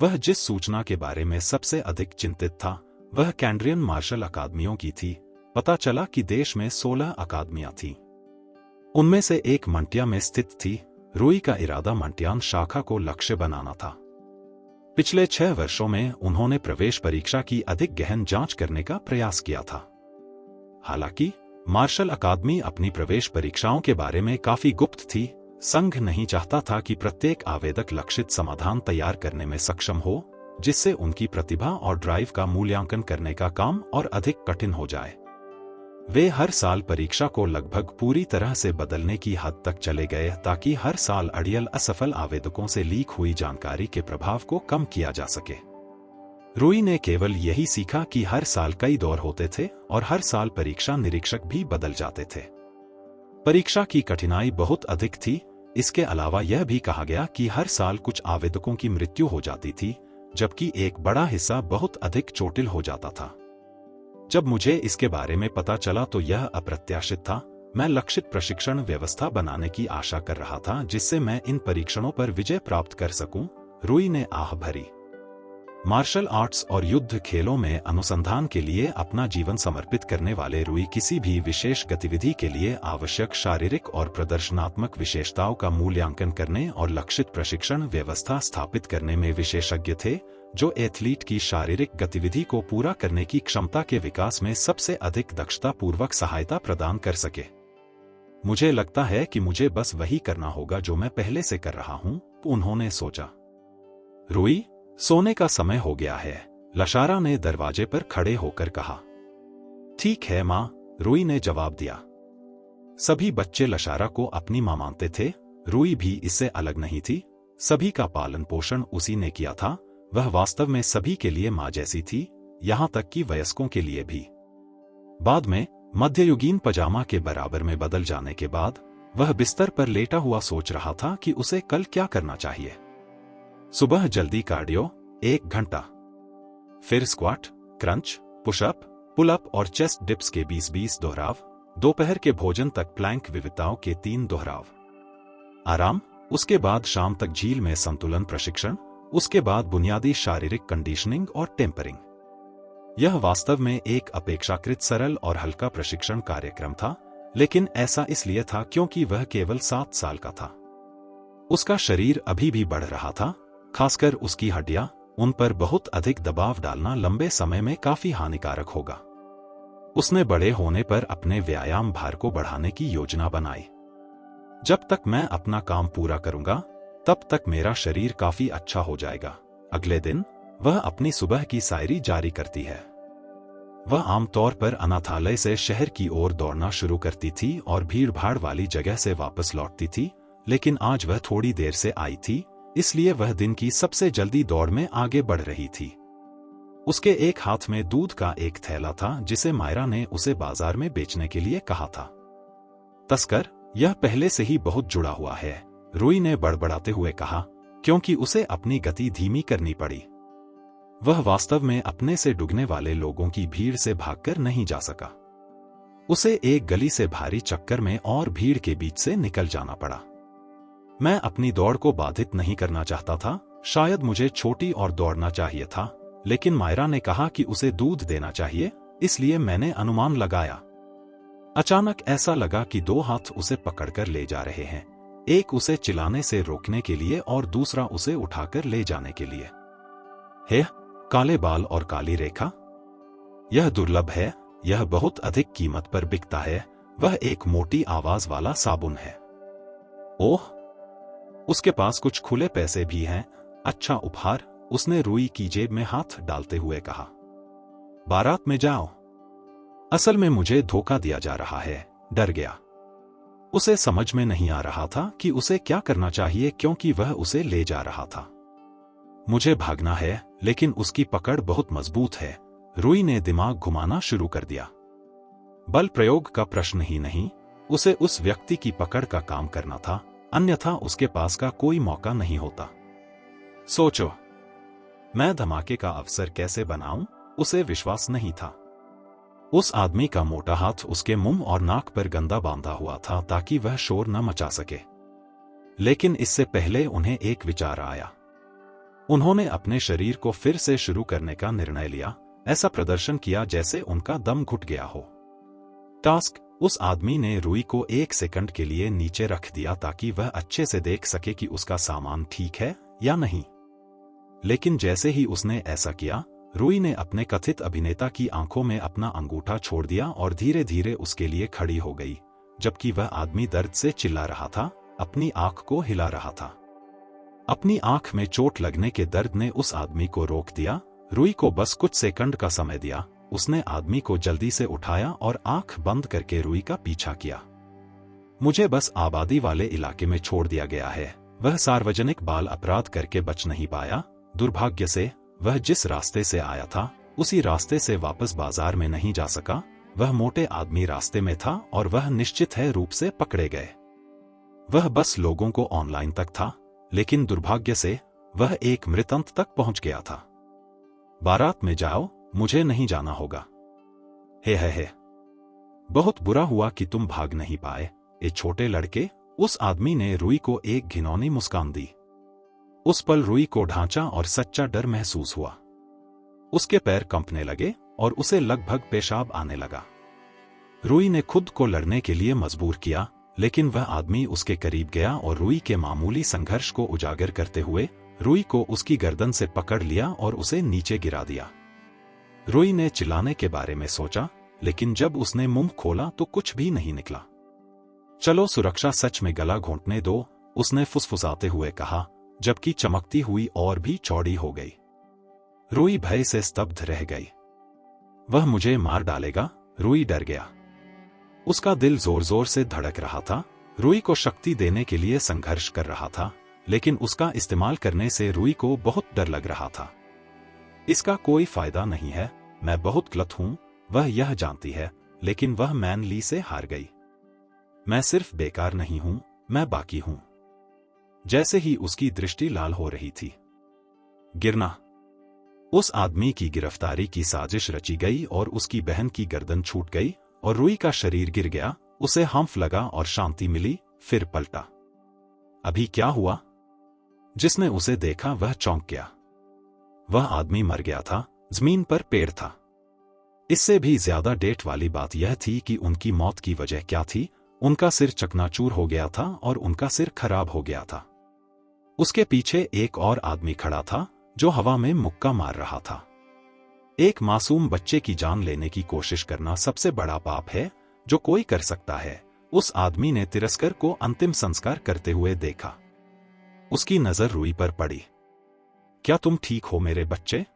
वह जिस सूचना के बारे में सबसे अधिक चिंतित था वह कैंड्रियन मार्शल अकादमियों की थी। पता चला कि देश में 16 अकादमियां थीं। उनमें से एक मंटिया में स्थित थी। रूई का इरादा मंटियान शाखा को लक्ष्य बनाना था। पिछले 6 वर्षों में उन्होंने प्रवेश परीक्षा की अधिक गहन जांच करने का प्रयास किया था। हालांकि मार्शल अकादमी अपनी प्रवेश परीक्षाओं के बारे में काफी गुप्त थी। संघ नहीं चाहता था कि प्रत्येक आवेदक लक्षित समाधान तैयार करने में सक्षम हो, जिससे उनकी प्रतिभा और ड्राइव का मूल्यांकन करने का काम और अधिक कठिन हो जाए। वे हर साल परीक्षा को लगभग पूरी तरह से बदलने की हद तक चले गए ताकि हर साल अड़ियल असफल आवेदकों से लीक हुई जानकारी के प्रभाव को कम किया जा सके। रूई ने केवल यही सीखा कि हर साल कई दौर होते थे और हर साल परीक्षा निरीक्षक भी बदल जाते थे। परीक्षा की कठिनाई बहुत अधिक थी। इसके अलावा यह भी कहा गया कि हर साल कुछ आवेदकों की मृत्यु हो जाती थी, जबकि एक बड़ा हिस्सा बहुत अधिक चोटिल हो जाता था। जब मुझे इसके बारे में पता चला तो यह अप्रत्याशित था। मैं लक्षित प्रशिक्षण व्यवस्था बनाने की आशा कर रहा था जिससे मैं इन परीक्षणों पर विजय प्राप्त कर सकूं, रूई ने आह भरी। मार्शल आर्ट्स और युद्ध खेलों में अनुसंधान के लिए अपना जीवन समर्पित करने वाले रूई किसी भी विशेष गतिविधि के लिए आवश्यक शारीरिक और प्रदर्शनात्मक विशेषताओं का मूल्यांकन करने और लक्षित प्रशिक्षण व्यवस्था स्थापित करने में विशेषज्ञ थे, जो एथलीट की शारीरिक गतिविधि को पूरा करने की क्षमता के विकास में सबसे अधिक दक्षतापूर्वक सहायता प्रदान कर सके। मुझे लगता है कि मुझे बस वही करना होगा जो मैं पहले से कर रहा हूं, उन्होंने सोचा। रूई, सोने का समय हो गया है, लशारा ने दरवाजे पर खड़े होकर कहा। ठीक है मां, रूई ने जवाब दिया। सभी बच्चे लशारा को अपनी मां मानते थे। रूई भी इससे अलग नहीं थी। सभी का पालन पोषण उसी ने किया था। वह वास्तव में सभी के लिए मां जैसी थी, यहां तक कि वयस्कों के लिए भी। बाद में मध्ययुगीन पजामा के बराबर में बदल जाने के बाद वह बिस्तर पर लेटा हुआ सोच रहा था कि उसे कल क्या करना चाहिए। सुबह जल्दी कार्डियो 1 घंटा, फिर स्क्वाट, क्रंच, पुशअप, पुलअप और चेस्ट डिप्स के 20-20 दोहराव, दोपहर के भोजन तक प्लैंक विविधताओं के 3 दोहराव, आराम, उसके बाद शाम तक झील में संतुलन प्रशिक्षण, उसके बाद बुनियादी शारीरिक कंडीशनिंग और टेम्परिंग। यह वास्तव में एक अपेक्षाकृत सरल और हल्का प्रशिक्षण कार्यक्रम था, लेकिन ऐसा इसलिए था क्योंकि वह केवल 7 साल का था। उसका शरीर अभी भी बढ़ रहा था, खासकर उसकी हड्डियां। उन पर बहुत अधिक दबाव डालना लंबे समय में काफी हानिकारक होगा। उसने बड़े होने पर अपने व्यायाम भार को बढ़ाने की योजना बनाई। जब तक मैं अपना काम पूरा करूंगा, तब तक मेरा शरीर काफी अच्छा हो जाएगा। अगले दिन वह अपनी सुबह की शायरी जारी करती है। वह आमतौर पर अनाथालय से शहर की ओर दौड़ना शुरू करती थी और भीड़-भाड़ वाली जगह से वापस लौटती थी, लेकिन आज वह थोड़ी देर से आई थी, इसलिए वह दिन की सबसे जल्दी दौड़ में आगे बढ़ रही थी। उसके एक हाथ में दूध का एक थैला था जिसे मायरा ने उसे बाजार में बेचने के लिए कहा था। तस्कर, यह पहले से ही बहुत जुड़ा हुआ है, रूई ने बड़बड़ाते हुए कहा, क्योंकि उसे अपनी गति धीमी करनी पड़ी। वह वास्तव में अपने से डूबने वाले लोगों की भीड़ से भागकर नहीं जा सका। उसे एक गली से भारी चक्कर में और भीड़ के बीच से निकल जाना पड़ा। मैं अपनी दौड़ को बाधित नहीं करना चाहता था। शायद मुझे छोटी और दौड़ना चाहिए था, लेकिन मायरा ने कहा कि उसे दूध देना चाहिए, इसलिए मैंने अनुमान लगाया। अचानक ऐसा लगा कि 2 हाथ उसे पकड़कर ले जा रहे हैं, एक उसे चिल्लाने से रोकने के लिए और दूसरा उसे उठाकर ले जाने के लिए। हे, काले बाल और काली रेखा, यह दुर्लभ है, यह बहुत अधिक कीमत पर बिकता है। वह एक मोटी आवाज वाला साबुन है। ओह, उसके पास कुछ खुले पैसे भी हैं। अच्छा उपहार, उसने रूई की जेब में हाथ डालते हुए कहा। बारात में जाओ। असल में मुझे धोखा दिया जा रहा है, डर गया। उसे समझ में नहीं आ रहा था कि उसे क्या करना चाहिए क्योंकि वह उसे ले जा रहा था। मुझे भागना है, लेकिन उसकी पकड़ बहुत मजबूत है। रूई ने दिमाग घुमाना शुरू कर दिया। बल प्रयोग का प्रश्न ही नहीं, उसे उस व्यक्ति की पकड़ का काम करना था, अन्यथा उसके पास का कोई मौका नहीं होता। सोचो, मैं धमाके का अवसर कैसे बनाऊं? उसे विश्वास नहीं था। उस आदमी का मोटा हाथ उसके मुंह और नाक पर गंदा बांधा हुआ था ताकि वह शोर न मचा सके। लेकिन इससे पहले उन्हें एक विचार आया। उन्होंने अपने शरीर को फिर से शुरू करने का निर्णय लिया, ऐसा प्रदर्शन किया जैसे उनका दम घुट गया हो। टास्क। उस आदमी ने रुई को 1 सेकंड के लिए नीचे रख दिया ताकि वह अच्छे से देख सके कि उसका सामान ठीक है या नहीं। लेकिन जैसे ही उसने ऐसा किया, रुई ने अपने कथित अभिनेता की आंखों में अपना अंगूठा छोड़ दिया और धीरे धीरे उसके लिए खड़ी हो गई, जबकि वह आदमी दर्द से चिल्ला रहा था, अपनी आंख को हिला रहा था। अपनी आंख में चोट लगने के दर्द ने उस आदमी को रोक दिया। रुई को बस कुछ सेकंड का समय दिया। उसने आदमी को जल्दी से उठाया और आंख बंद करके रुई का पीछा किया। मुझे बस आबादी वाले इलाके में छोड़ दिया गया है। वह सार्वजनिक बाल अपराध करके बच नहीं पाया। दुर्भाग्य से वह जिस रास्ते से आया था उसी रास्ते से वापस बाजार में नहीं जा सका। वह मोटे आदमी रास्ते में था और वह निश्चित है रूप से पकड़े गए। वह बस लोगों को ऑनलाइन तक था, लेकिन दुर्भाग्य से वह एक मृतंत तक पहुंच गया था। बारात में जाओ, मुझे नहीं जाना होगा। हे। बहुत बुरा हुआ कि तुम भाग नहीं पाए, ए छोटे लड़के। उस आदमी ने रुई को एक घिनौनी मुस्कान दी। उस पल रुई को ढांचा और सच्चा डर महसूस हुआ। उसके पैर कंपने लगे और उसे लगभग पेशाब आने लगा। रुई ने खुद को लड़ने के लिए मजबूर किया, लेकिन वह आदमी उसके करीब गया और रुई के मामूली संघर्ष को उजागर करते हुए रुई को उसकी गर्दन से पकड़ लिया और उसे नीचे गिरा दिया। रुई ने चिल्लाने के बारे में सोचा, लेकिन जब उसने मुंह खोला तो कुछ भी नहीं निकला। चलो सुरक्षा सच में गला घोंटने दो, उसने फुसफुसाते हुए कहा, जबकि चमकती हुई और भी चौड़ी हो गई। रुई भय से स्तब्ध रह गई। वह मुझे मार डालेगा। रुई डर गया। उसका दिल जोर जोर से धड़क रहा था। रुई को शक्ति देने के लिए संघर्ष कर रहा था, लेकिन उसका इस्तेमाल करने से रुई को बहुत डर लग रहा था। इसका कोई फायदा नहीं है, मैं बहुत गलत हूं, वह यह जानती है, लेकिन वह मैन ली से हार गई। मैं सिर्फ बेकार नहीं हूं, मैं बाकी हूं। जैसे ही उसकी दृष्टि लाल हो रही थी। गिरना। उस आदमी की गिरफ्तारी की साजिश रची गई और उसकी बहन की गर्दन छूट गई और रुई का शरीर गिर गया। उसे हंफ लगा और शांति मिली, फिर पलटा। अभी क्या हुआ? जिसने उसे देखा वह चौंक गया। वह आदमी मर गया था, जमीन पर पेड़ था। इससे भी ज्यादा डेट वाली बात यह थी कि उनकी मौत की वजह क्या थी। उनका सिर चकनाचूर हो गया था और उनका सिर खराब हो गया था। उसके पीछे एक और आदमी खड़ा था जो हवा में मुक्का मार रहा था। एक मासूम बच्चे की जान लेने की कोशिश करना सबसे बड़ा पाप है जो कोई कर सकता है। उस आदमी ने तिरस्कर को अंतिम संस्कार करते हुए देखा। उसकी नजर रुई पर पड़ी। क्या तुम ठीक हो मेरे बच्चे?